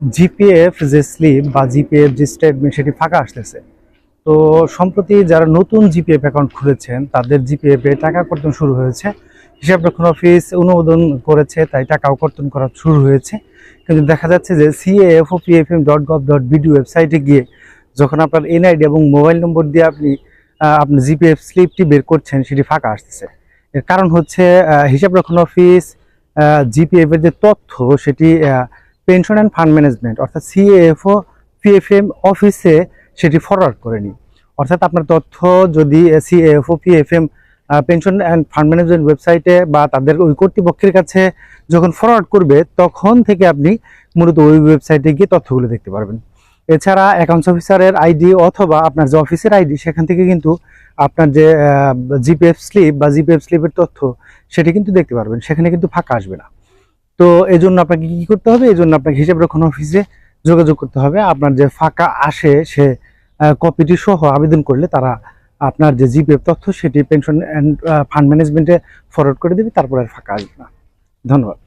GPF যে slip বা GPF যে স্টেটমেন্ট সেটি ফাঁকা আসতেছে। তো সম্প্রতি যারা নতুন জিপিএফ অ্যাকাউন্ট খুলেছেন তাদের জিপিএফ এ টাকা কর্তন শুরু হয়েছে। হিসাবরক্ষণ অফিস অনুমোদন করেছে, তাই টাকাও কর্তন করা শুরু হয়েছে। কিন্তু দেখা যাচ্ছে যে cafopfm.gov.bd ওয়েবসাইটে গিয়ে যখন আপনার এনআইডি এবং মোবাইল নম্বর দিয়ে আপনি আপনার জিপিএফ স্লিপটি বের করছেন সেটি ফাঁকা আসতেছে। এর কারণ হচ্ছে হিসাবরক্ষণ অফিস জিপিএফ এর যে তথ্য সেটি পেনশন অ্যান্ড ফান্ড ম্যানেজমেন্ট অর্থাৎ সিএএফও পিএফএম অফিসে সেটি ফরওয়ার্ড করেনি। অর্থাৎ আপনার তথ্য যদি সিএএফও PFM pension and fund management ওয়েবসাইটে বা তাদের ওই কর্তৃপক্ষের কাছে যখন ফরওয়ার্ড করবে তখন থেকে আপনি মূলত ওই ওয়েবসাইটে গিয়ে তথ্যগুলো দেখতে পারবেন। এছাড়া অ্যাকাউন্টস অফিসারের আইডি অথবা আপনার যে অফিসের আইডি সেখান থেকে কিন্তু আপনার যে জিপিএফ স্লিপ বা জিপিএফ স্লিপের তথ্য সেটি কিন্তু দেখতে পারবেন, সেখানে কিন্তু ফাঁকা আসবে না। তো এই জন্য আপনাকে কি করতে হবে, এই জন্য আপনাকে হিসাবরক্ষণ অফিসে যোগাযোগ করতে হবে। আপনার যে ফাঁকা আসে সে কপিটি সহ আবেদন করলে তারা আপনার যে জিপিএফ তথ্য সেটি পেনশন অ্যান্ড ফান্ড ম্যানেজমেন্টে ফরওয়ার্ড করে দেবে, তারপরে আর ফাঁকা আসবে না। ধন্যবাদ।